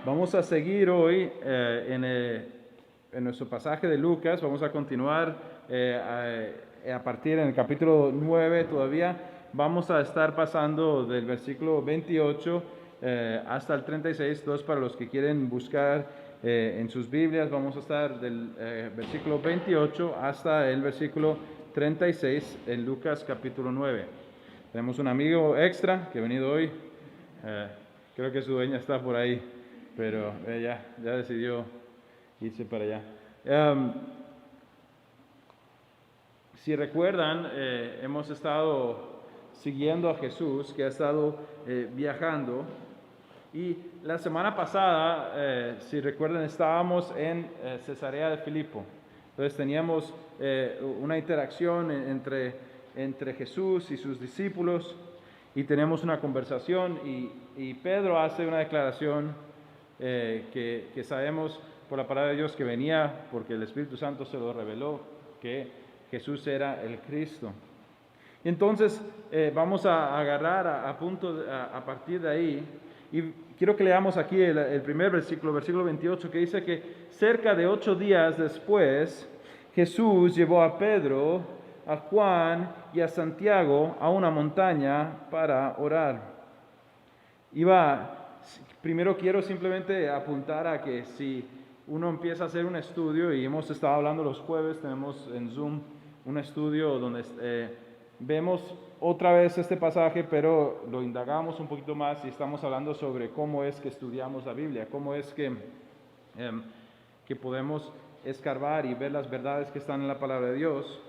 Vamos a seguir hoy en nuestro pasaje de Lucas. Vamos a continuar a partir en el capítulo 9 todavía. Vamos a estar pasando del versículo 28 hasta el 36. Entonces, para los que quieren buscar en sus Biblias, vamos a estar del versículo 28 hasta el versículo 36 en Lucas capítulo 9. Tenemos un amigo extra que ha venido hoy. Creo que su dueña está por ahí, pero ya decidió irse para allá. Si recuerdan, hemos estado siguiendo a Jesús, que ha estado viajando. Y la semana pasada, si recuerdan, estábamos en Cesarea de Filipo. Entonces teníamos una interacción entre Jesús y sus discípulos y tenemos una conversación y Pedro hace una declaración que sabemos por la palabra de Dios que venía porque el Espíritu Santo se lo reveló, que Jesús era el Cristo. Entonces vamos a agarrar a partir de ahí y quiero que leamos aquí el primer versículo 28, que dice que cerca de 8 días después Jesús llevó a Pedro, a Juan y a Santiago a una montaña para orar. Primero quiero simplemente apuntar a que si uno empieza a hacer un estudio, y hemos estado hablando los jueves, tenemos en Zoom un estudio donde vemos otra vez este pasaje, pero lo indagamos un poquito más y estamos hablando sobre cómo es que estudiamos la Biblia, cómo es que podemos escarbar y ver las verdades que están en la palabra de Dios.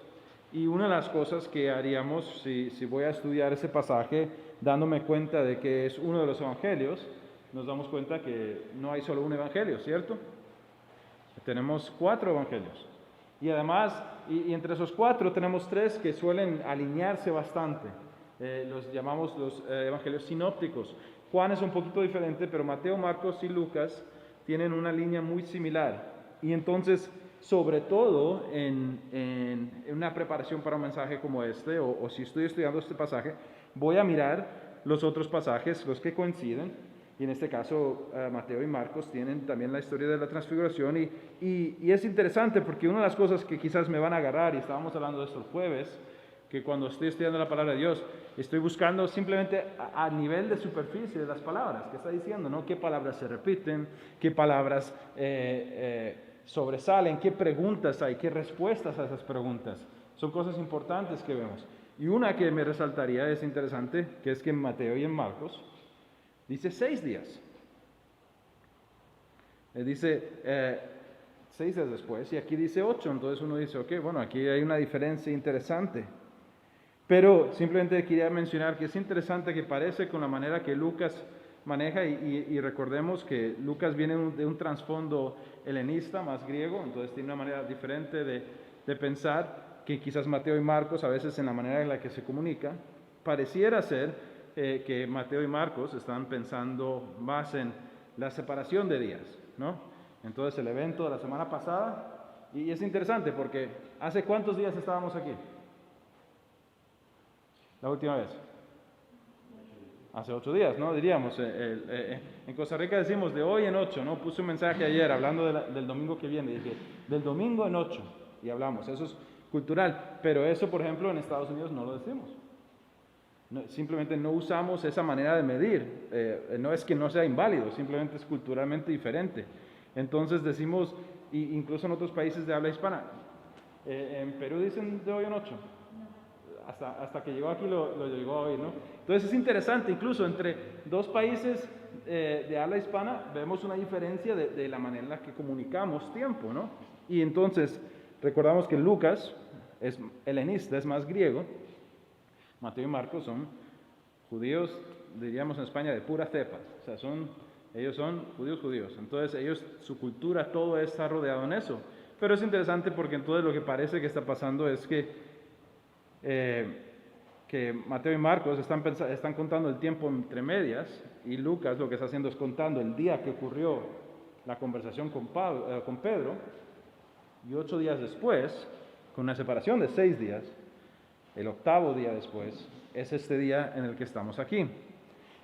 Y una de las cosas que haríamos si voy a estudiar ese pasaje, dándome cuenta de que es uno de los evangelios, nos damos cuenta que no hay solo un evangelio, ¿cierto? Tenemos 4 evangelios. Y además, y entre esos 4 tenemos 3 que suelen alinearse bastante. Los llamamos los evangelios sinópticos. Juan es un poquito diferente, pero Mateo, Marcos y Lucas tienen una línea muy similar. Y entonces, sobre todo en una preparación para un mensaje como este, o si estoy estudiando este pasaje, voy a mirar los otros pasajes, los que coinciden. Y en este caso, Mateo y Marcos tienen también la historia de la transfiguración. Y es interesante porque una de las cosas que quizás me van a agarrar, y estábamos hablando de esto el jueves, que cuando estoy estudiando la palabra de Dios, estoy buscando simplemente a nivel de superficie de las palabras, que está diciendo, ¿no? ¿Qué palabras se repiten? ¿Qué palabras sobresalen? ¿Qué preguntas hay? ¿Qué respuestas a esas preguntas? Son cosas importantes que vemos. Y una que me resaltaría es interesante, que es que en Mateo y en Marcos dice 6 días. Dice 6 días después y aquí dice 8. Entonces uno dice, ok, bueno, aquí hay una diferencia interesante. Pero simplemente quería mencionar que es interesante que parece con la manera que Lucas maneja y recordemos que Lucas viene de un trasfondo helenista, más griego, entonces tiene una manera diferente de pensar que quizás Mateo y Marcos a veces en la manera en la que se comunica. Pareciera ser que Mateo y Marcos están pensando más en la separación de días, ¿no? Entonces el evento de la semana pasada, y es interesante porque ¿hace cuántos días estábamos aquí? La última vez. Hace 8 días, ¿no? Diríamos, en Costa Rica decimos de hoy en 8, ¿no? Puse un mensaje ayer hablando del domingo que viene, dije, del domingo en 8, y hablamos, eso es cultural, pero eso, por ejemplo, en Estados Unidos no lo decimos. No, simplemente no usamos esa manera de medir, no es que no sea inválido, simplemente es culturalmente diferente. Entonces decimos, incluso en otros países de habla hispana, en Perú dicen de hoy en 8. Hasta que llegó aquí lo llegó hoy, ¿no? Entonces es interesante, incluso entre 2 países de habla hispana vemos una diferencia de la manera en la que comunicamos tiempo, ¿no? Y entonces recordamos que Lucas es helenista, es más griego. Mateo y Marcos son judíos, diríamos en España, de pura cepa, o sea, ellos son judíos. Entonces su cultura, todo está rodeado en eso. Pero es interesante porque entonces lo que parece que está pasando es que Mateo y Marcos están contando el tiempo entre medias y Lucas lo que está haciendo es contando el día que ocurrió la conversación con Pedro y 8 días después, con una separación de 6 días, el 8º día después, es este día en el que estamos aquí.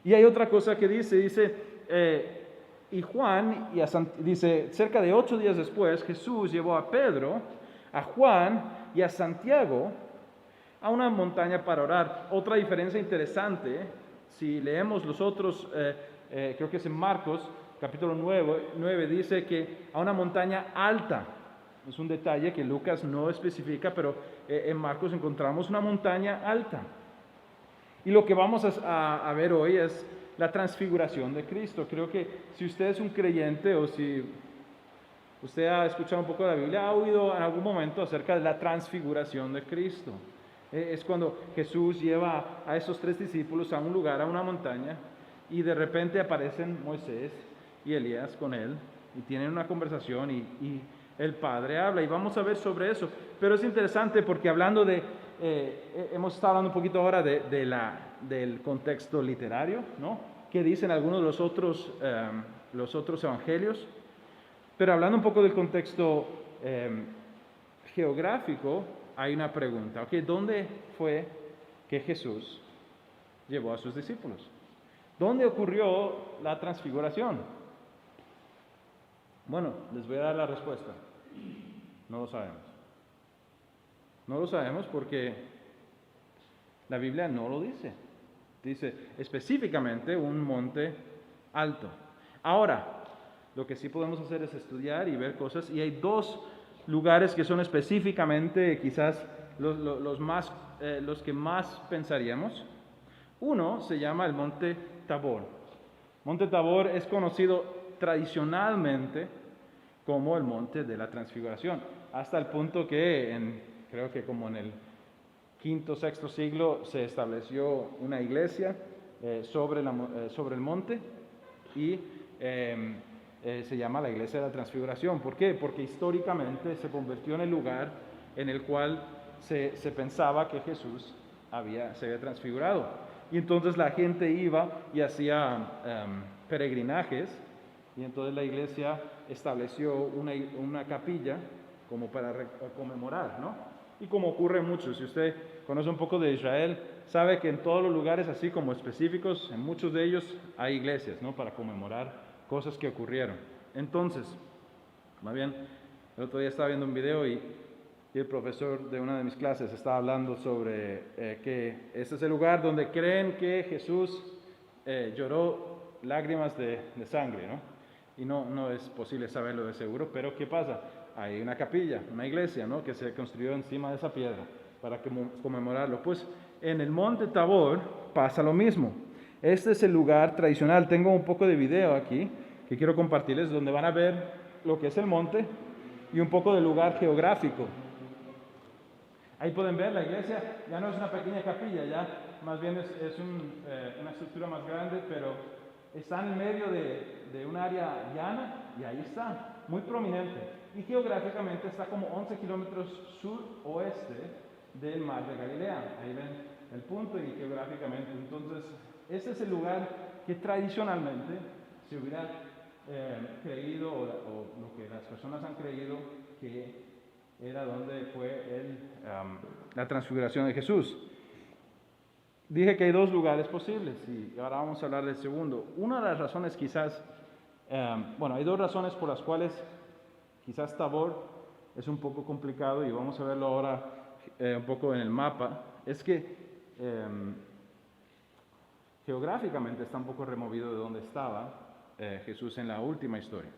Y hay otra cosa que dice Y Juan, dice, cerca de 8 días después, Jesús llevó a Pedro, a Juan y a Santiago a una montaña para orar. Otra diferencia interesante, si leemos los otros, creo que es en Marcos, capítulo 9, dice que a una montaña alta. Es un detalle que Lucas no especifica, pero en Marcos encontramos una montaña alta. Y lo que vamos a ver hoy es la transfiguración de Cristo. Creo que si usted es un creyente o si usted ha escuchado un poco de la Biblia, ha oído en algún momento acerca de la transfiguración de Cristo. Es cuando Jesús lleva a esos 3 discípulos a un lugar, a una montaña, y de repente aparecen Moisés y Elías con él, y tienen una conversación y el Padre habla, y vamos a ver sobre eso. Pero es interesante porque hablando hemos estado hablando un poquito ahora del contexto literario, ¿no? Que dicen algunos de los otros evangelios. Pero hablando un poco del contexto geográfico, hay una pregunta. ¿Okay? ¿Dónde fue que Jesús llevó a sus discípulos? ¿Dónde ocurrió la transfiguración? Bueno, les voy a dar la respuesta. No lo sabemos. No lo sabemos porque la Biblia no lo dice. Dice específicamente un monte alto. Ahora, lo que sí podemos hacer es estudiar y ver cosas, y hay 2 lugares que son específicamente quizás los que más pensaríamos. Uno se llama el Monte Tabor. Monte Tabor es conocido tradicionalmente como el Monte de la Transfiguración, hasta el punto que creo que como en el quinto, sexto siglo se estableció una iglesia sobre el monte y se llama la Iglesia de la Transfiguración. ¿Por qué? Porque históricamente se convirtió en el lugar en el cual se pensaba que Jesús se había transfigurado. Y entonces la gente iba y hacía peregrinajes, y entonces la iglesia estableció una capilla como para conmemorar, ¿no? Y como ocurre mucho, si usted conoce un poco de Israel, sabe que en todos los lugares así como específicos, en muchos de ellos hay iglesias, ¿no? Para conmemorar cosas que ocurrieron. Entonces, más bien, el otro día estaba viendo un video y el profesor de una de mis clases estaba hablando sobre que este es el lugar donde creen que Jesús lloró lágrimas de sangre, ¿no? Y no es posible saberlo de seguro, pero ¿qué pasa? Hay una capilla, una iglesia, ¿no? Que se construyó encima de esa piedra para conmemorarlo. Pues en el Monte Tabor pasa lo mismo. Este es el lugar tradicional. Tengo un poco de video aquí que quiero compartirles, donde van a ver lo que es el monte y un poco del lugar geográfico. Ahí pueden ver la iglesia, ya no es una pequeña capilla, ya más bien es una estructura más grande, pero está en el medio de un área llana y ahí está, muy prominente. Y geográficamente está como 11 kilómetros suroeste del mar de Galilea. Ahí ven el punto y geográficamente. Entonces, este es el lugar que tradicionalmente se hubiera creído, o lo que las personas han creído que era donde fue la transfiguración de Jesús. Dije que hay 2 lugares posibles y ahora vamos a hablar del segundo. Una de las razones quizás, hay 2 razones por las cuales quizás Tabor es un poco complicado, y vamos a verlo ahora un poco en el mapa. Es que geográficamente está un poco removido de donde estaba Jesús en la última historia.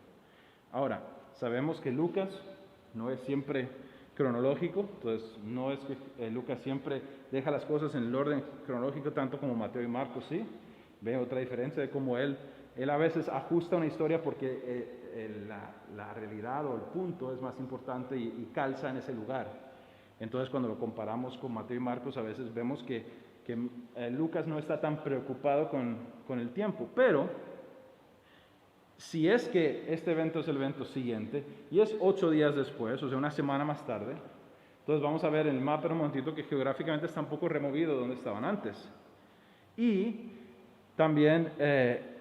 Ahora, sabemos que Lucas no es siempre cronológico, entonces no es que Lucas siempre deja las cosas en el orden cronológico tanto como Mateo y Marcos, ¿sí? Ve otra diferencia de cómo él a veces ajusta una historia porque la realidad o el punto es más importante y calza en ese lugar. Entonces cuando lo comparamos con Mateo y Marcos, a veces vemos que Lucas no está tan preocupado con el tiempo, pero si es que este evento es el evento siguiente y es 8 días después, o sea, una semana más tarde, entonces vamos a ver en el mapa en un momentito que geográficamente está un poco removido de donde estaban antes. Y también,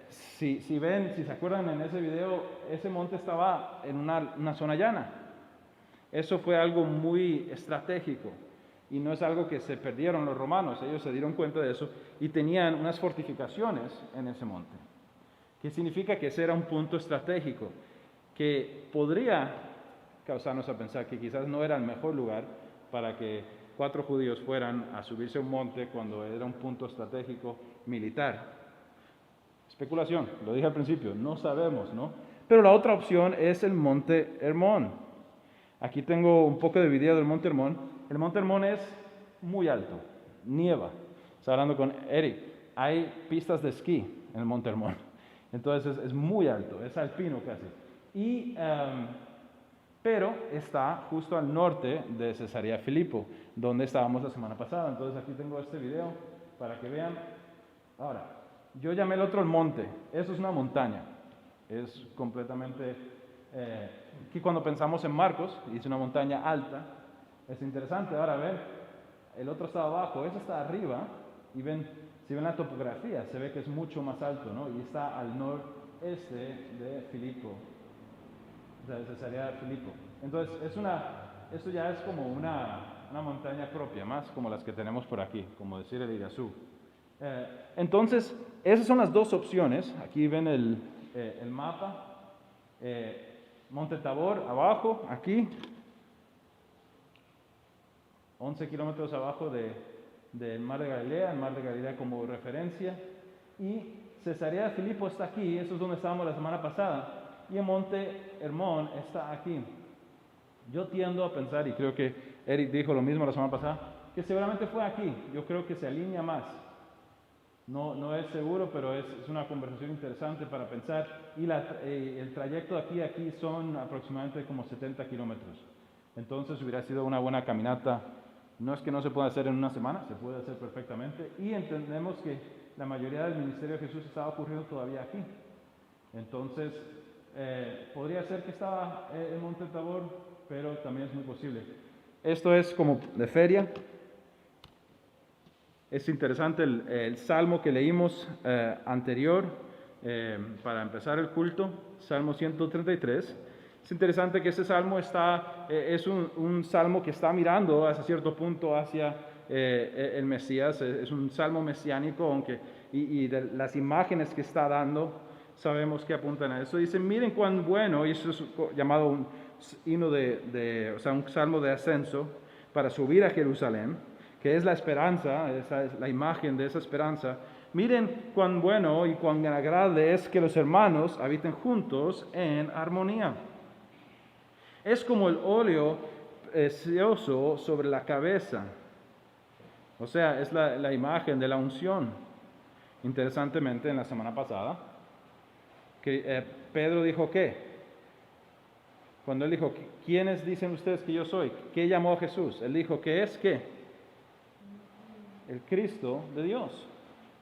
si se acuerdan en ese video, ese monte estaba en una zona llana. Eso fue algo muy estratégico y no es algo que se perdieron los romanos. Ellos se dieron cuenta de eso y tenían unas fortificaciones en ese monte, que significa que ese era un punto estratégico, que podría causarnos a pensar que quizás no era el mejor lugar para que 4 judíos fueran a subirse a un monte cuando era un punto estratégico militar. Especulación, lo dije al principio, no sabemos, ¿no? Pero la otra opción es el monte Hermón. Aquí tengo un poco de video del monte Hermón. El monte Hermón es muy alto, nieva. Estaba hablando con Eric, hay pistas de esquí en el monte Hermón. Entonces es muy alto, es alpino casi. Pero está justo al norte de Cesarea Filipo, donde estábamos la semana pasada. Entonces aquí tengo este video para que vean. Ahora, yo llamé el otro el monte. Eso es una montaña. Es completamente... aquí cuando pensamos en Marcos, dice una montaña alta. Es interesante. Ahora ven, el otro está abajo, ese está arriba. Y ven, si ven la topografía, se ve que es mucho más alto, ¿no? Y está al noreste de Filipo. De Cesarea Filipo. Entonces, esto ya es como una montaña propia, más como las que tenemos por aquí, como decir el Irazú. Entonces, esas son las dos opciones. Aquí ven el mapa. Monte Tabor abajo, aquí. 11 kilómetros abajo del Mar de Galilea, el Mar de Galilea como referencia. Y Cesarea Filipo está aquí, eso es donde estábamos la semana pasada. Y el monte Hermón está aquí. Yo tiendo a pensar, y creo que Eric dijo lo mismo la semana pasada, que seguramente fue aquí. Yo creo que se alinea más. No es seguro, pero es una conversación interesante para pensar. Y el trayecto de aquí son aproximadamente como 70 kilómetros. Entonces hubiera sido una buena caminata. No es que no se pueda hacer en una semana, se puede hacer perfectamente. Y entendemos que la mayoría del ministerio de Jesús estaba ocurriendo todavía aquí. Entonces, podría ser que estaba en Monte Tabor, pero también es muy posible. Esto es como de feria. Es interesante el salmo que leímos anterior para empezar el culto, Salmo 133. Es interesante que este salmo es un salmo que está mirando hasta cierto punto hacia el Mesías. Es un salmo mesiánico, y de las imágenes que está dando sabemos que apuntan a eso. Dice, miren cuán bueno, y eso es llamado un himno o sea, un salmo de ascenso para subir a Jerusalén, que es la esperanza, esa es la imagen de esa esperanza. Miren cuán bueno y cuán agradable es que los hermanos habiten juntos en armonía. Es como el óleo precioso sobre la cabeza. O sea, es la imagen de la unción. Interesantemente, en la semana pasada, que Pedro dijo ¿qué? Cuando él dijo, ¿quiénes dicen ustedes que yo soy? ¿Qué llamó a Jesús? Él dijo, ¿qué es qué? El Cristo de Dios,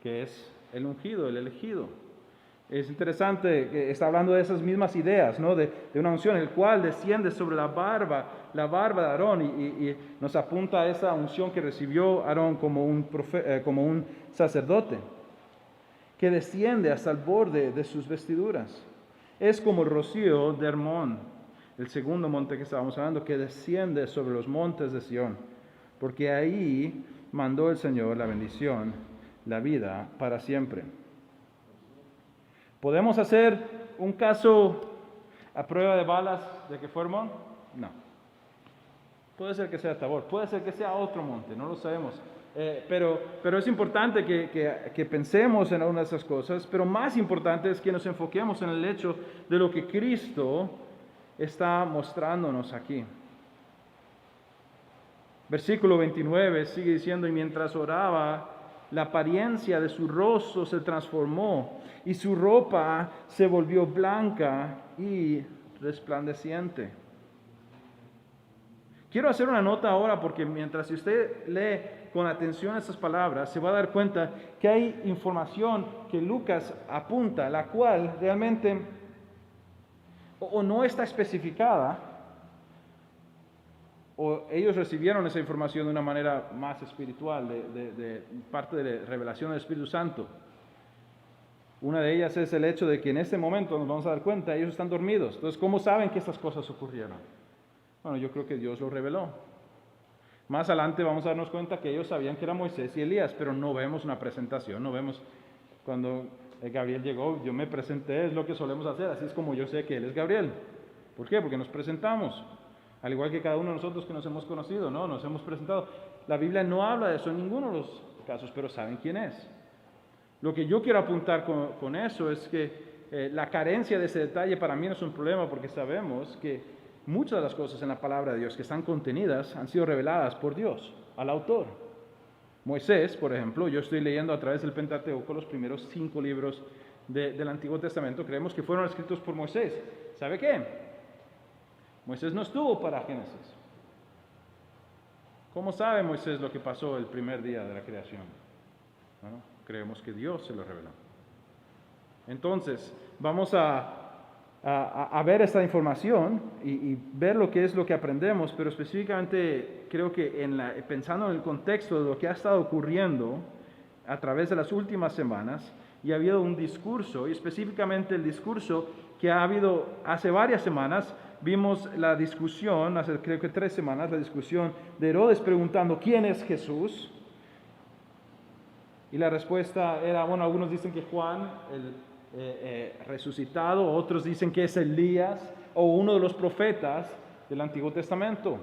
que es el ungido, el elegido. Es interesante que está hablando de esas mismas ideas, ¿no? De una unción, el cual desciende sobre la barba de Aarón, y nos apunta a esa unción que recibió Aarón como un sacerdote, que desciende hasta el borde de sus vestiduras. Es como el rocío de Hermón, el segundo monte que estábamos hablando, que desciende sobre los montes de Sión, porque ahí mandó el Señor la bendición, la vida para siempre. ¿Podemos hacer un caso a prueba de balas de que fue Hermón? No. Puede ser que sea Tabor, puede ser que sea otro monte, no lo sabemos. Pero es importante que pensemos en alguna de esas cosas, pero más importante es que nos enfoquemos en el hecho de lo que Cristo está mostrándonos aquí. Versículo 29 sigue diciendo, y mientras oraba, la apariencia de su rostro se transformó y su ropa se volvió blanca y resplandeciente. Quiero hacer una nota ahora, porque mientras usted lee con atención estas palabras, se va a dar cuenta que hay información que Lucas apunta, la cual realmente o no está especificada, o ellos recibieron esa información de una manera más espiritual, de parte de la revelación del Espíritu Santo. Una de ellas es el hecho de que en este momento nos vamos a dar cuenta, ellos están dormidos. Entonces, ¿cómo saben que estas cosas ocurrieron? Bueno, yo creo que Dios lo reveló. Más adelante vamos a darnos cuenta que ellos sabían que era Moisés y Elías, pero no vemos una presentación, no vemos cuando Gabriel llegó, yo me presenté, es lo que solemos hacer, así es como yo sé que él es Gabriel. ¿Por qué? Porque nos presentamos, al igual que cada uno de nosotros que nos hemos conocido, ¿no? Nos hemos presentado. La Biblia no habla de eso en ninguno de los casos, pero saben quién es. Lo que yo quiero apuntar con eso es que la carencia de ese detalle para mí no es un problema, porque sabemos que muchas de las cosas en la palabra de Dios que están contenidas han sido reveladas por Dios, al autor. Moisés, por ejemplo, yo estoy leyendo a través del Pentateuco los primeros 5 libros del Antiguo Testamento, creemos que fueron escritos por Moisés. ¿Sabe qué? Moisés no estuvo para Génesis. ¿Cómo sabe Moisés lo que pasó el primer día de la creación? Bueno, creemos que Dios se lo reveló. Entonces, vamos a ver esta información y ver lo que es lo que aprendemos, pero específicamente creo que pensando en el contexto de lo que ha estado ocurriendo a través de las últimas semanas, y ha habido un discurso, y específicamente el discurso que ha habido hace varias semanas. Vimos la discusión, hace creo que 3 semanas, la discusión de Herodes preguntando ¿quién es Jesús? Y la respuesta era, bueno, algunos dicen que Juan, el resucitado, otros dicen que es Elías o uno de los profetas del Antiguo Testamento.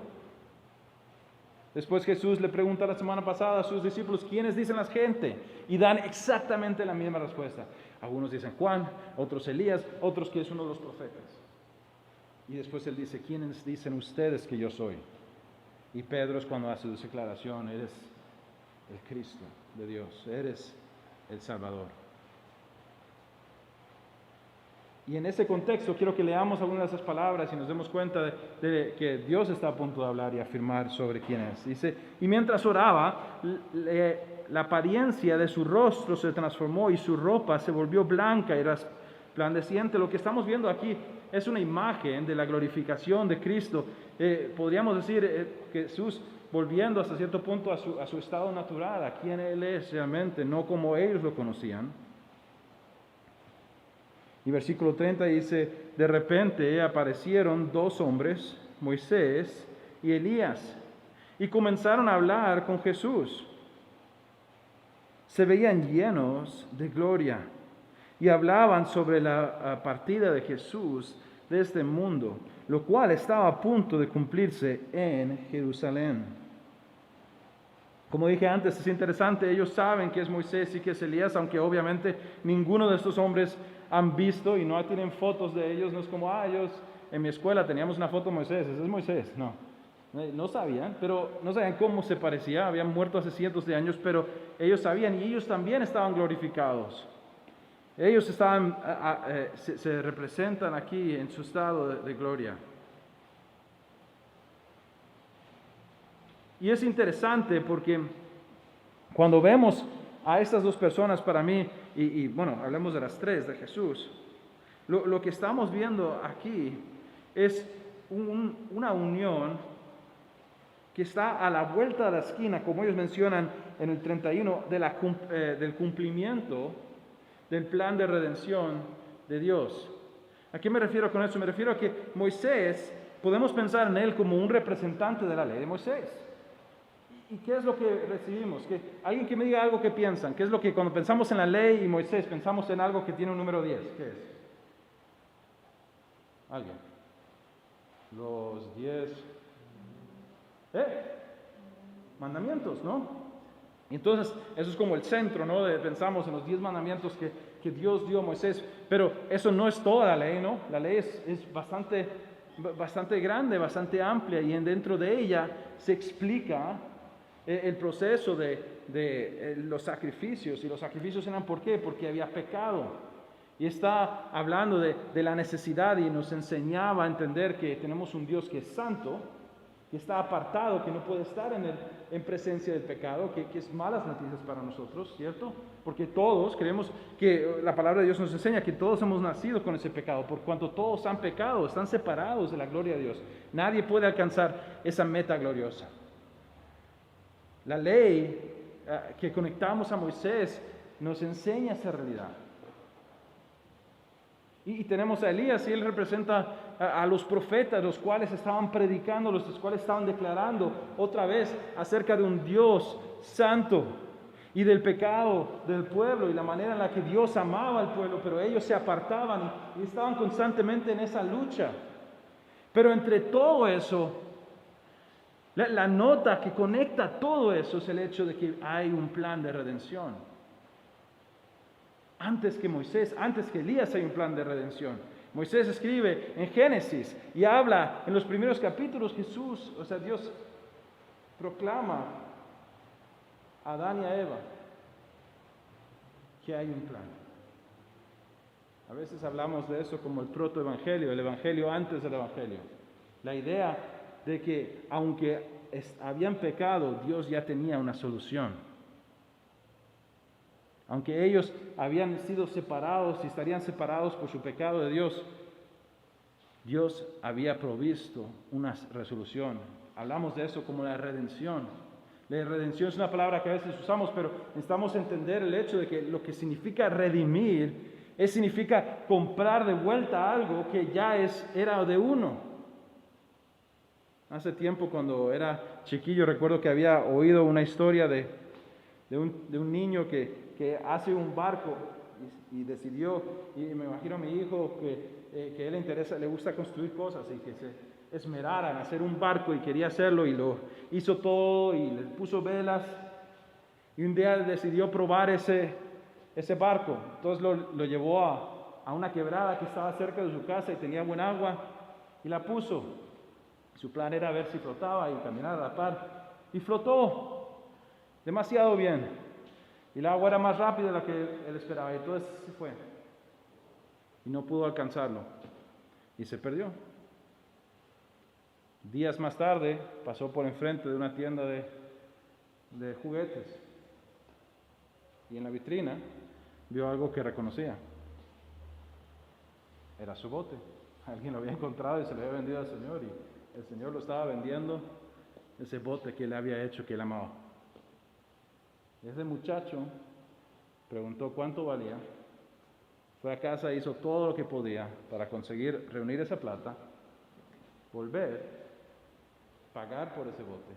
Después Jesús le pregunta la semana pasada a sus discípulos, ¿quiénes dicen la gente? Y dan exactamente la misma respuesta. Algunos dicen Juan, otros Elías, otros que es uno de los profetas. Y después él dice, ¿quiénes dicen ustedes que yo soy? Y Pedro es cuando hace su declaración, eres el Cristo de Dios, eres el Salvador. Y en ese contexto quiero que leamos algunas de esas palabras y nos demos cuenta de que Dios está a punto de hablar y afirmar sobre quién es. Dice, y mientras oraba, la apariencia de su rostro se transformó y su ropa se volvió blanca y resplandeciente. Lo que estamos viendo aquí es una imagen de la glorificación de Cristo. Podríamos decir que Jesús volviendo hasta cierto punto a su estado natural, a quien Él es realmente, no como ellos lo conocían. Y versículo 30 dice, de repente aparecieron 2 hombres, Moisés y Elías, y comenzaron a hablar con Jesús. Se veían llenos de gloria y hablaban sobre la partida de Jesús de este mundo, lo cual estaba a punto de cumplirse en Jerusalén. Como dije antes, es interesante, ellos saben que es Moisés y que es Elías, aunque obviamente ninguno de estos hombres han visto y no tienen fotos de ellos. No es como, ellos en mi escuela teníamos una foto de Moisés, ese es Moisés. No sabían, pero no sabían cómo se parecía, habían muerto hace cientos de años, pero ellos sabían y ellos también estaban glorificados. Ellos se representan aquí en su estado de gloria. Y es interesante porque cuando vemos a estas 2 personas, para mí, y bueno, hablemos de las 3 de Jesús, lo que estamos viendo aquí es una unión que está a la vuelta de la esquina, como ellos mencionan en el 31, del cumplimiento del plan de redención de Dios. ¿A qué me refiero con eso? Me refiero a que Moisés, podemos pensar en él como un representante de la ley de Moisés. ¿Y qué es lo que recibimos? Alguien que me diga algo que piensan. ¿Qué es lo que cuando pensamos en la ley y Moisés pensamos en algo que tiene un número 10? ¿Qué es? ¿Alguien? Los 10 mandamientos, ¿no? Y entonces eso es como el centro, ¿no? Pensamos en los 10 mandamientos que Dios dio a Moisés, pero eso no es toda la ley, ¿no? La ley es bastante grande, bastante amplia, y dentro de ella se explica el proceso de los sacrificios. Y los sacrificios eran ¿por qué? Porque había pecado. Y está hablando de la necesidad, y nos enseñaba a entender que tenemos un Dios que es santo, que está apartado, que no puede estar en presencia del pecado, que es malas noticias para nosotros, ¿cierto? Porque todos creemos que la palabra de Dios nos enseña que todos hemos nacido con ese pecado, por cuanto todos han pecado, están separados de la gloria de Dios. Nadie puede alcanzar esa meta gloriosa. La ley que conectamos a Moisés nos enseña esa realidad. Y tenemos a Elías, y él representa a los profetas, los cuales estaban predicando, los cuales estaban declarando otra vez acerca de un Dios santo. y del pecado del pueblo y la manera en la que Dios amaba al pueblo, pero ellos se apartaban y estaban constantemente en esa lucha. Pero entre todo eso, la nota que conecta todo eso es el hecho de que hay un plan de redención. Antes que Moisés, antes que Elías hay un plan de redención. Moisés escribe en Génesis y habla en los primeros capítulos Dios proclama a Adán y a Eva que hay un plan. A veces hablamos de eso como el protoevangelio, el evangelio antes del evangelio. La idea de que aunque habían pecado, Dios ya tenía una solución. Aunque ellos habían sido separados y estarían separados por su pecado de Dios, Dios había provisto una resolución. Hablamos de eso como la redención. La redención es una palabra que a veces usamos, pero necesitamos entender el hecho de que lo que significa redimir significa comprar de vuelta algo que ya era de uno. Hace tiempo, cuando era chiquillo, recuerdo que había oído una historia de un niño que hace un barco y decidió, y me imagino a mi hijo que él le gusta construir cosas y que se esmerara en hacer un barco y quería hacerlo y lo hizo todo y le puso velas y un día decidió probar ese barco. Entonces lo llevó a una quebrada que estaba cerca de su casa y tenía buen agua y la puso. Su plan era ver si flotaba y caminar a la par y flotó demasiado bien. Y el agua era más rápida de la que él esperaba. Y entonces se fue. Y no pudo alcanzarlo. Y se perdió. Días más tarde pasó por enfrente de una tienda de juguetes. Y en la vitrina vio algo que reconocía. Era su bote. Alguien lo había encontrado y se lo había vendido al Señor. Y el Señor lo estaba vendiendo, ese bote que él había hecho, que él amaba. Ese muchacho preguntó cuánto valía, fue a casa, hizo todo lo que podía para conseguir reunir esa plata, volver, pagar por ese bote,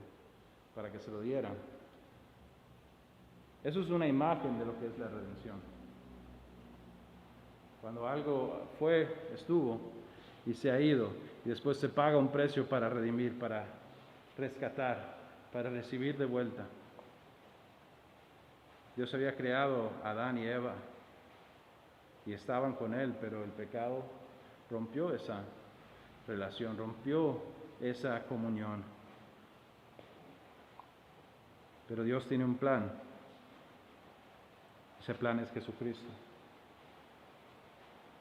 para que se lo dieran. Eso es una imagen de lo que es la redención. Cuando algo estuvo y se ha ido, y después se paga un precio para redimir, para rescatar, para recibir de vuelta. Dios había creado a Adán y Eva y estaban con él, pero el pecado rompió esa relación, rompió esa comunión. Pero Dios tiene un plan. Ese plan es Jesucristo.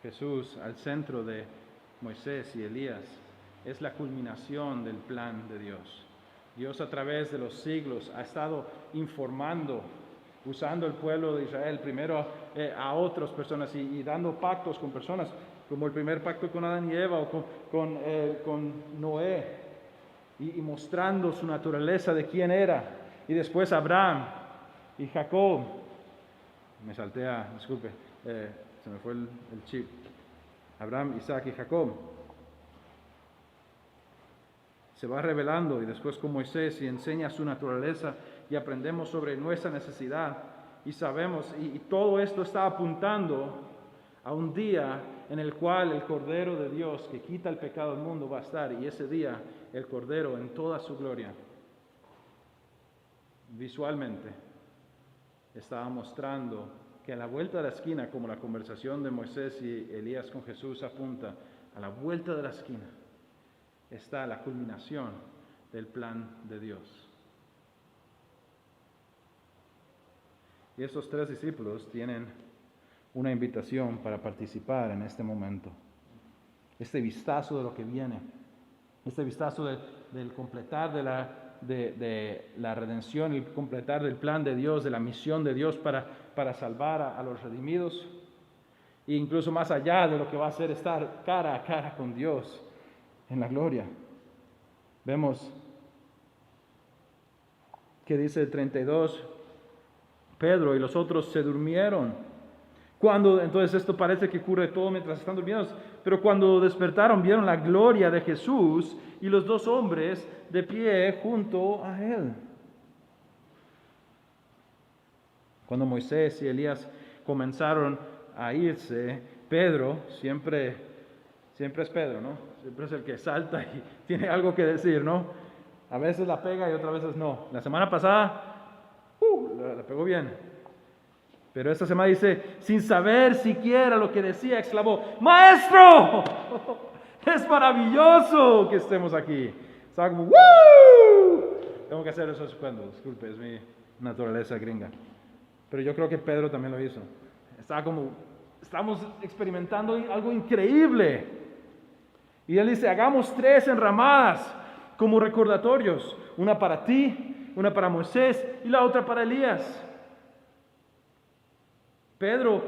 Jesús, al centro de Moisés y Elías, es la culminación del plan de Dios. Dios, a través de los siglos, ha estado informando, usando el pueblo de Israel primero a otras personas y dando pactos con personas, como el primer pacto con Adán y Eva o con Noé, y mostrando su naturaleza de quién era. Y después Abraham y Jacob. Me salté disculpe, se me fue el chip. Abraham, Isaac y Jacob. Se va revelando y después con Moisés y enseña su naturaleza y aprendemos sobre nuestra necesidad y sabemos, y todo esto está apuntando a un día en el cual el Cordero de Dios que quita el pecado del mundo va a estar, y ese día el Cordero en toda su gloria visualmente estaba mostrando que a la vuelta de la esquina, como la conversación de Moisés y Elías con Jesús apunta, a la vuelta de la esquina está la culminación del plan de Dios. Y estos 3 discípulos tienen una invitación para participar en este momento. Este vistazo de lo que viene, este vistazo del completar de la redención, el completar del plan de Dios, de la misión de Dios para salvar a los redimidos, e incluso más allá de lo que va a ser estar cara a cara con Dios en la gloria. Vemos que dice el 32, Pedro y los otros se durmieron. Entonces esto parece que ocurre todo mientras están durmiendo, pero cuando despertaron vieron la gloria de Jesús y los 2 hombres de pie junto a él. Cuando Moisés y Elías comenzaron a irse, Pedro siempre es Pedro, ¿no? Siempre es el que salta y tiene algo que decir, ¿no? A veces la pega y otras veces no. La semana pasada, la pegó bien. Pero esta semana dice, sin saber siquiera lo que decía, exclamó, ¡Maestro! Es maravilloso que estemos aquí. Estaba como, ¡woo! Tengo que hacer eso cuando, disculpe, es mi naturaleza gringa. Pero yo creo que Pedro también lo hizo. Estaba como, estamos experimentando algo increíble. Y él dice, hagamos 3 enramadas como recordatorios. Una para ti, una para Moisés y la otra para Elías. Pedro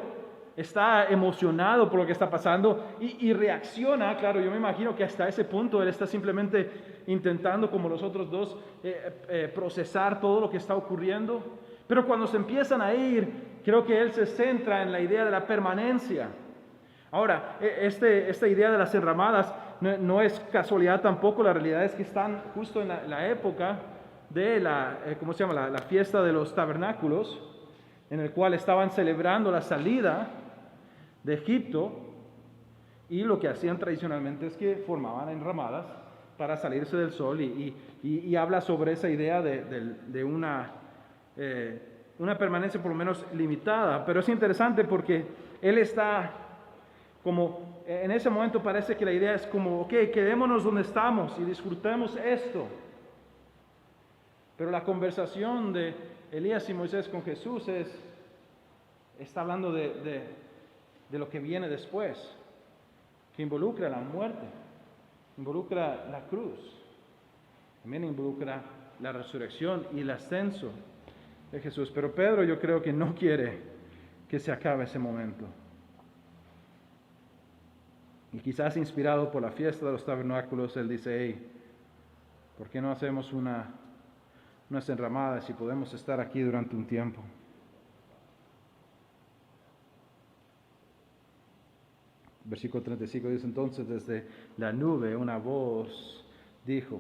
está emocionado por lo que está pasando y reacciona. Claro, yo me imagino que hasta ese punto él está simplemente intentando, como los otros dos, procesar todo lo que está ocurriendo. Pero cuando se empiezan a ir, creo que él se centra en la idea de la permanencia. Ahora, esta idea de las enramadas no es casualidad tampoco. La realidad es que están justo en la época de la fiesta de los tabernáculos, en el cual estaban celebrando la salida de Egipto, y lo que hacían tradicionalmente es que formaban enramadas para salirse del sol, y habla sobre esa idea de una permanencia por lo menos limitada. Pero es interesante porque él está como, en ese momento parece que la idea es como, ok, quedémonos donde estamos y disfrutemos esto. Pero la conversación de Elías y Moisés con Jesús está hablando de lo que viene después, que involucra la muerte, involucra la cruz, también involucra la resurrección y el ascenso de Jesús. Pero Pedro, yo creo que no quiere que se acabe ese momento. Y quizás inspirado por la fiesta de los tabernáculos, él dice, hey, ¿por qué no hacemos unas enramadas y podemos estar aquí durante un tiempo? Versículo 35 dice, entonces desde la nube una voz dijo.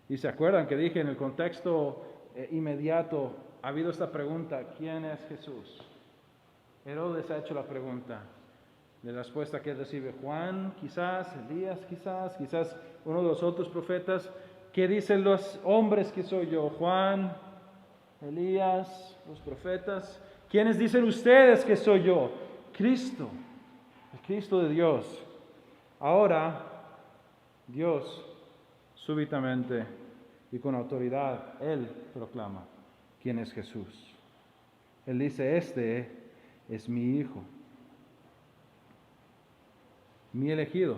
Y se acuerdan que dije en el contexto inmediato, ha habido esta pregunta, ¿quién es Jesús? Herodes ha hecho la pregunta. La respuesta que él recibe, Juan, quizás, Elías, quizás uno de los otros profetas. ¿Qué dicen los hombres que soy yo? Juan, Elías, los profetas. ¿Quiénes dicen ustedes que soy yo? Cristo, el Cristo de Dios. Ahora, Dios, súbitamente y con autoridad, Él proclama quién es Jesús. Él dice, este es mi Hijo, mi elegido,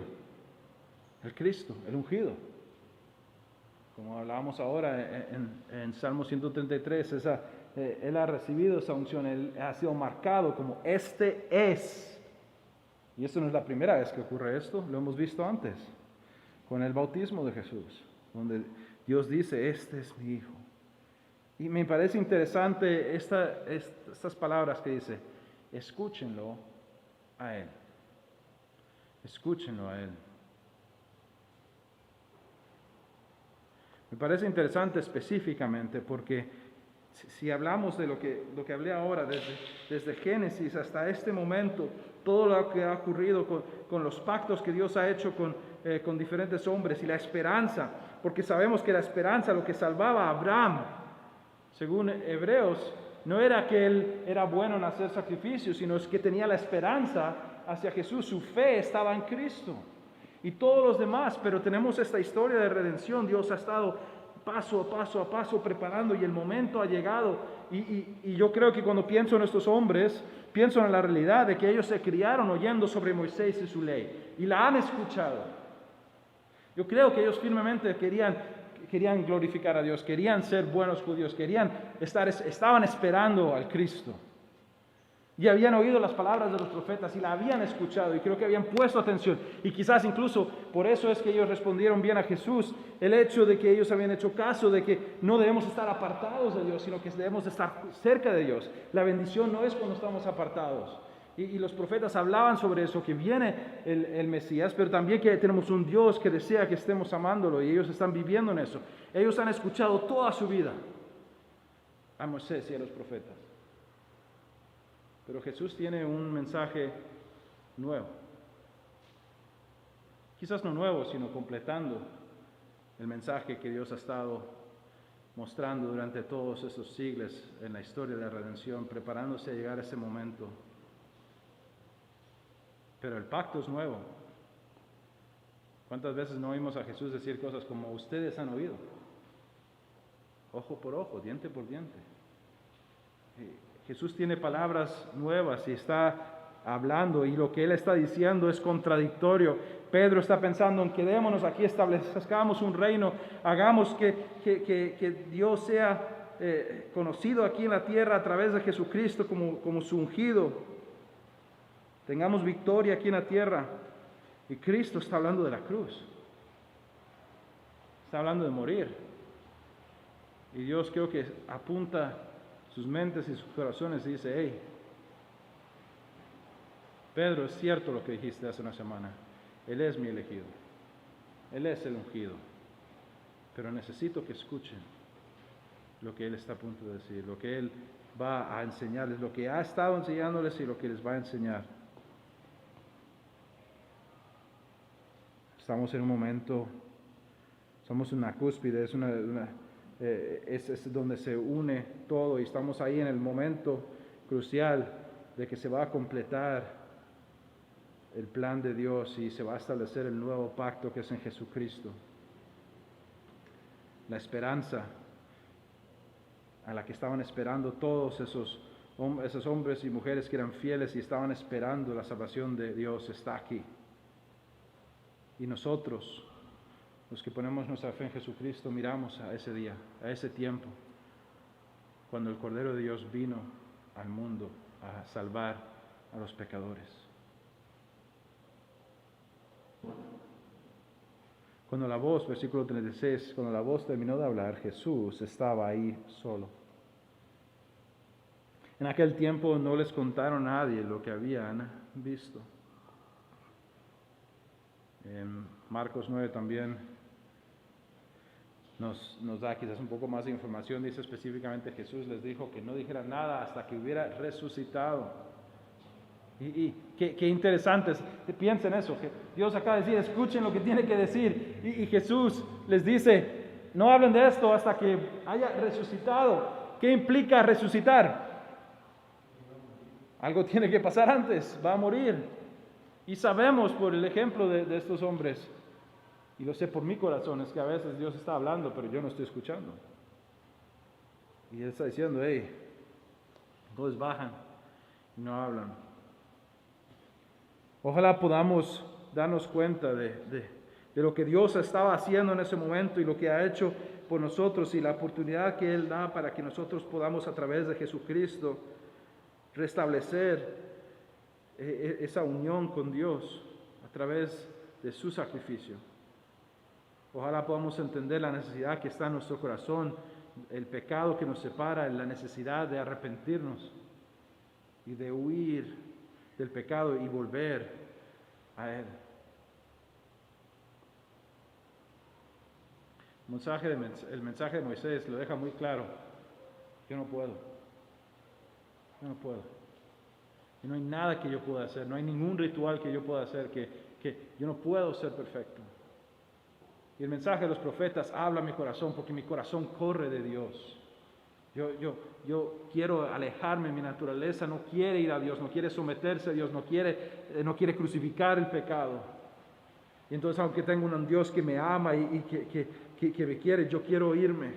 el Cristo, el ungido. Como hablábamos ahora en Salmo 133, Él ha recibido esa unción, Él ha sido marcado como este es. Y esto no es la primera vez que ocurre esto, lo hemos visto antes, con el bautismo de Jesús, donde Dios dice, este es mi Hijo. Y me parece interesante estas palabras que dice, escúchenlo a Él. Escúchenlo a Él. Me parece interesante específicamente porque si hablamos de lo que hablé ahora, desde Génesis hasta este momento, todo lo que ha ocurrido con los pactos que Dios ha hecho con diferentes hombres y la esperanza, porque sabemos que la esperanza, lo que salvaba a Abraham, según Hebreos, no era que él era bueno en hacer sacrificios, sino es que tenía la esperanza hacia Jesús, su fe estaba en Cristo. Y todos los demás, pero tenemos esta historia de redención. Dios ha estado paso a paso preparando y el momento ha llegado. Y yo creo que cuando pienso en estos hombres, pienso en la realidad de que ellos se criaron oyendo sobre Moisés y su ley y la han escuchado. Yo creo que ellos firmemente querían glorificar a Dios, querían ser buenos judíos, estaban esperando al Cristo. Y habían oído las palabras de los profetas y la habían escuchado y creo que habían puesto atención. Y quizás incluso por eso es que ellos respondieron bien a Jesús. El hecho de que ellos habían hecho caso de que no debemos estar apartados de Dios, sino que debemos estar cerca de Dios. La bendición no es cuando estamos apartados. Y los profetas hablaban sobre eso, que viene el Mesías, pero también que tenemos un Dios que desea que estemos amándolo y ellos están viviendo en eso. Ellos han escuchado toda su vida a Moisés y a los profetas. Pero Jesús tiene un mensaje nuevo. Quizás no nuevo, sino completando el mensaje que Dios ha estado mostrando durante todos esos siglos en la historia de la redención, preparándose a llegar a ese momento. Pero el pacto es nuevo. ¿Cuántas veces no oímos a Jesús decir cosas como ustedes han oído? Ojo por ojo, diente por diente. Jesús tiene palabras nuevas y está hablando, y lo que Él está diciendo es contradictorio. Pedro está pensando en quedémonos aquí, establezcamos un reino, hagamos que Dios sea conocido aquí en la tierra a través de Jesucristo como su ungido. Tengamos victoria aquí en la tierra. Y Cristo está hablando de la cruz. Está hablando de morir. Y Dios creo que apunta sus mentes y sus corazones y dice, hey, Pedro, es cierto lo que dijiste hace una semana. Él es mi elegido. Él es el ungido. Pero necesito que escuchen lo que Él está a punto de decir, lo que Él va a enseñarles, lo que ha estado enseñándoles y lo que les va a enseñar. Estamos en un momento, somos una cúspide, es donde se une todo y estamos ahí en el momento crucial de que se va a completar el plan de Dios y se va a establecer el nuevo pacto que es en Jesucristo. La esperanza a la que estaban esperando todos esos hombres y mujeres que eran fieles y estaban esperando la salvación de Dios está aquí. Y nosotros, los que ponemos nuestra fe en Jesucristo, miramos a ese día, a ese tiempo, cuando el Cordero de Dios vino al mundo a salvar a los pecadores. Cuando la voz, versículo 36, cuando la voz terminó de hablar, Jesús estaba ahí solo. En aquel tiempo no les contaron a nadie lo que habían visto. En Marcos 9 también nos da quizás un poco más de información. Dice específicamente Jesús les dijo que no dijera nada hasta que hubiera resucitado. Y qué interesante, piensen eso, que Dios acaba de decir, escuchen lo que tiene que decir. Y Jesús les dice, no hablen de esto hasta que haya resucitado. ¿Qué implica resucitar? Algo tiene que pasar antes, va a morir. Y sabemos por el ejemplo de estos hombres, y lo sé por mi corazón, es que a veces Dios está hablando, pero yo no estoy escuchando. Y Él está diciendo, hey, entonces bajan y no hablan. Ojalá podamos darnos cuenta de lo que Dios estaba haciendo en ese momento y lo que ha hecho por nosotros y la oportunidad que Él da para que nosotros podamos a través de Jesucristo restablecer esa unión con Dios a través de su sacrificio. Ojalá podamos entender la necesidad que está en nuestro corazón, el pecado que nos separa, la necesidad de arrepentirnos y de huir del pecado y volver a Él. El mensaje de Moisés lo deja muy claro. Yo no puedo. Y no hay nada que yo pueda hacer, no hay ningún ritual que yo pueda hacer, que yo no puedo ser perfecto. Y el mensaje de los profetas habla a mi corazón porque mi corazón corre de Dios. Yo quiero alejarme, mi naturaleza no quiere ir a Dios, no quiere someterse a Dios, no quiere crucificar el pecado. Y entonces, aunque tengo un Dios que me ama y que me quiere, yo quiero irme.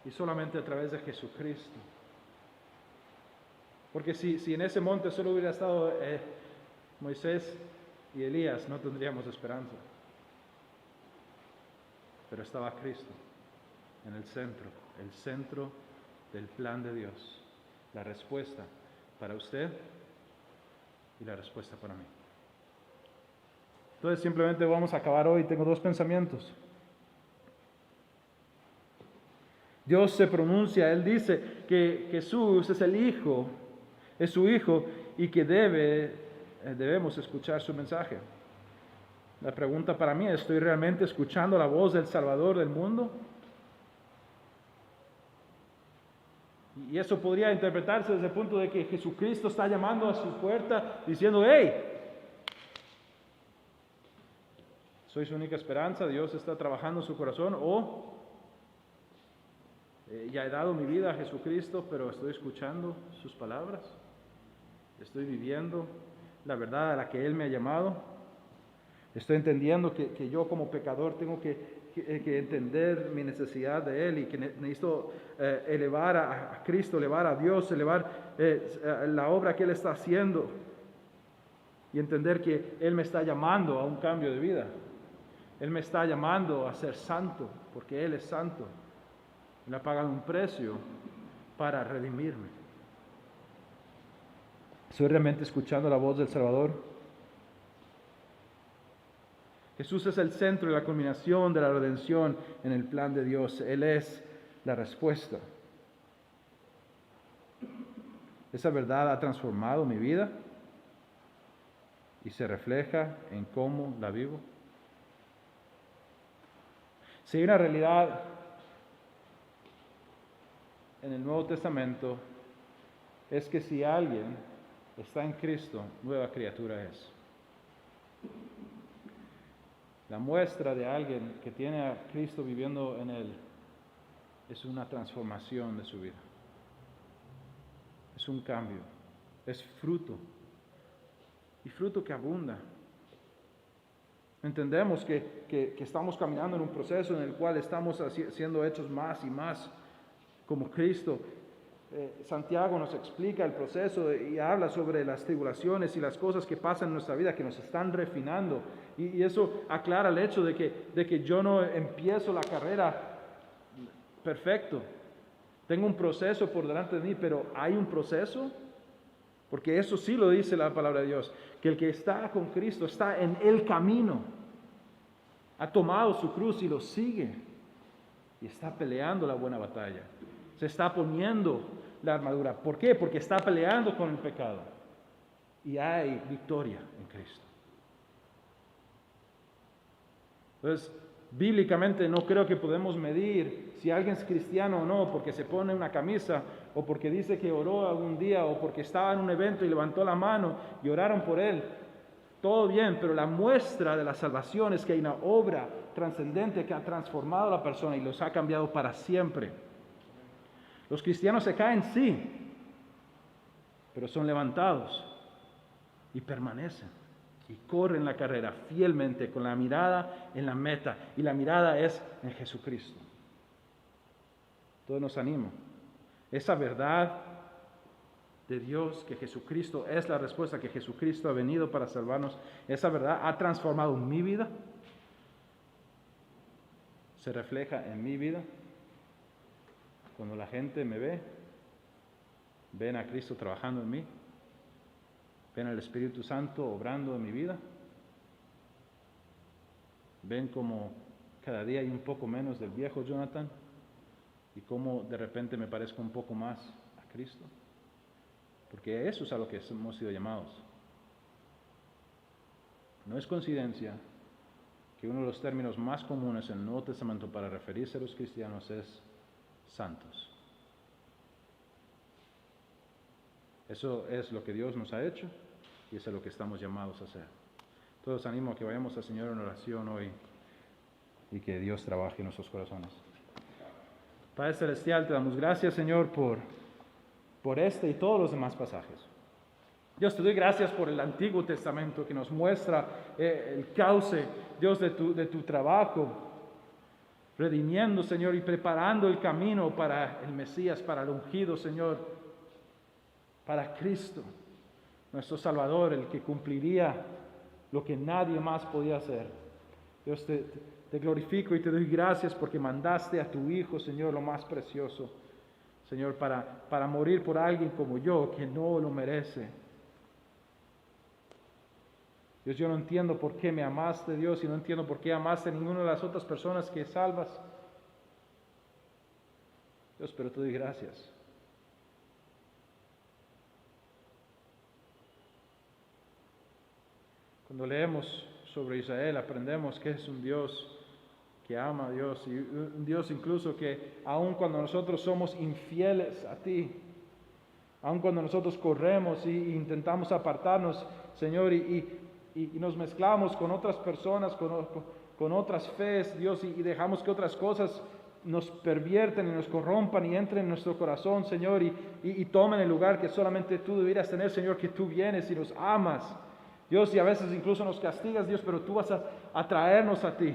Y solamente a través de Jesucristo. Porque si en ese monte solo hubiera estado Moisés y Elías, no tendríamos esperanza. Pero estaba Cristo en el centro del plan de Dios. La respuesta para usted y la respuesta para mí. Entonces simplemente vamos a acabar hoy. Tengo dos pensamientos. Dios se pronuncia, Él dice que Jesús es el Hijo, es su Hijo y que debemos escuchar su mensaje. La pregunta para mí es, ¿estoy realmente escuchando la voz del Salvador del mundo? Y eso podría interpretarse desde el punto de que Jesucristo está llamando a su puerta diciendo, hey, soy su única esperanza, Dios está trabajando en su corazón, o ya he dado mi vida a Jesucristo, pero estoy escuchando sus palabras, estoy viviendo la verdad a la que Él me ha llamado, estoy entendiendo que yo como pecador tengo que entender mi necesidad de Él y que necesito elevar a Cristo, elevar a Dios, elevar la obra que Él está haciendo y entender que Él me está llamando a un cambio de vida. Él me está llamando a ser santo, porque Él es santo. Él ha pagado un precio para redimirme. ¿Estoy realmente escuchando la voz del Salvador? Jesús es el centro y la culminación de la redención en el plan de Dios. Él es la respuesta. Esa verdad ha transformado mi vida y se refleja en cómo la vivo. Si hay una realidad en el Nuevo Testamento, es que si alguien está en Cristo, nueva criatura es. La muestra de alguien que tiene a Cristo viviendo en él es una transformación de su vida. Es un cambio, es fruto, y fruto que abunda. Entendemos que estamos caminando en un proceso en el cual estamos siendo hechos más y más como Cristo. Santiago nos explica el proceso y habla sobre las tribulaciones y las cosas que pasan en nuestra vida, que nos están refinando. Y eso aclara el hecho de que yo no empiezo la carrera perfecto. Tengo un proceso por delante de mí, pero hay un proceso, porque eso sí lo dice la palabra de Dios, que el que está con Cristo está en el camino, ha tomado su cruz y lo sigue, y está peleando la buena batalla, se está poniendo la armadura. ¿Por qué? Porque está peleando con el pecado, y hay victoria en Cristo. Entonces, bíblicamente no creo que podemos medir si alguien es cristiano o no porque se pone una camisa o porque dice que oró algún día o porque estaba en un evento y levantó la mano y oraron por él. Todo bien, pero la muestra de la salvación es que hay una obra trascendente que ha transformado a la persona y los ha cambiado para siempre. Los cristianos se caen, sí, pero son levantados y permanecen. Y corren la carrera fielmente con la mirada en la meta. Y la mirada es en Jesucristo. Todo nos anima. Esa verdad de Dios, que Jesucristo es la respuesta, que Jesucristo ha venido para salvarnos, esa verdad ha transformado mi vida. Se refleja en mi vida. Cuando la gente me ve, ven a Cristo trabajando en mí. Ven al Espíritu Santo obrando en mi vida. Ven como cada día hay un poco menos del viejo Jonathan y cómo de repente me parezco un poco más a Cristo. Porque eso es a lo que hemos sido llamados. No es coincidencia que uno de los términos más comunes en el Nuevo Testamento para referirse a los cristianos es santos. Eso es lo que Dios nos ha hecho y eso es lo que estamos llamados a hacer. Todos animo a que vayamos al Señor en oración hoy y que Dios trabaje en nuestros corazones. Padre Celestial, te damos gracias, Señor, por este y todos los demás pasajes. Dios, te doy gracias por el Antiguo Testamento que nos muestra el cauce, Dios, de tu trabajo, redimiendo, Señor, y preparando el camino para el Mesías, para el ungido, Señor, para Cristo, nuestro Salvador, el que cumpliría lo que nadie más podía hacer. Dios, te glorifico y te doy gracias porque mandaste a tu Hijo, Señor, lo más precioso, Señor, para morir por alguien como yo, que no lo merece. Dios, yo no entiendo por qué me amaste, Dios, y no entiendo por qué amaste a ninguna de las otras personas que salvas. Dios, pero te doy gracias. Cuando leemos sobre Israel, aprendemos que es un Dios que ama a Dios, y un Dios incluso que aun cuando nosotros somos infieles a ti, aun cuando nosotros corremos e intentamos apartarnos, Señor, y nos mezclamos con otras personas, con otras fees, Dios, y dejamos que otras cosas nos pervierten y nos corrompan y entren en nuestro corazón, Señor, y tomen el lugar que solamente tú deberías tener, Señor, que tú vienes y nos amas, Dios, y a veces incluso nos castigas, Dios, pero tú vas a traernos a ti.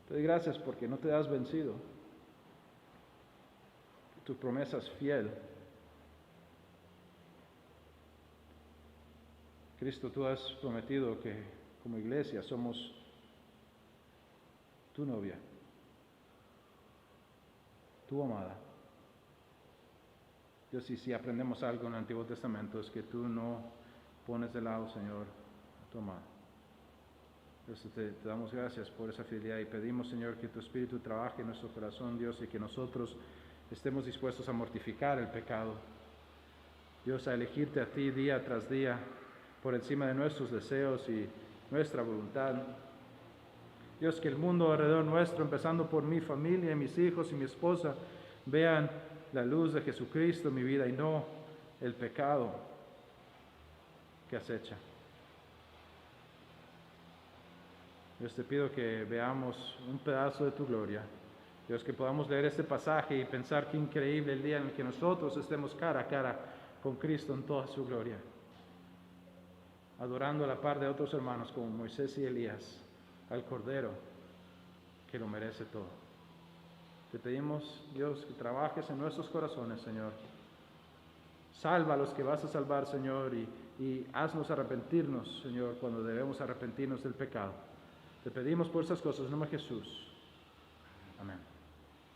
Te doy gracias porque no te has vencido. Tu promesa es fiel. Cristo, tú has prometido que como iglesia somos tu novia, tu amada. Dios, y si aprendemos algo en el Antiguo Testamento es que tú no pones de lado, Señor, a tu amada. Dios, te damos gracias por esa fidelidad y pedimos, Señor, que tu Espíritu trabaje en nuestro corazón, Dios, y que nosotros estemos dispuestos a mortificar el pecado. Dios, a elegirte a ti día tras día por encima de nuestros deseos y nuestra voluntad. Dios, que el mundo alrededor nuestro, empezando por mi familia, mis hijos y mi esposa, vean la luz de Jesucristo en mi vida y no el pecado que acecha. Dios, te pido que veamos un pedazo de tu gloria. Dios, que podamos leer este pasaje y pensar qué increíble el día en el que nosotros estemos cara a cara con Cristo en toda su gloria, adorando a la par de otros hermanos como Moisés y Elías al Cordero que lo merece todo. Te pedimos, Dios, que trabajes en nuestros corazones, Señor. Salva a los que vas a salvar, Señor, y haznos arrepentirnos, Señor, cuando debemos arrepentirnos del pecado. Te pedimos por esas cosas en nombre de Jesús. Amén.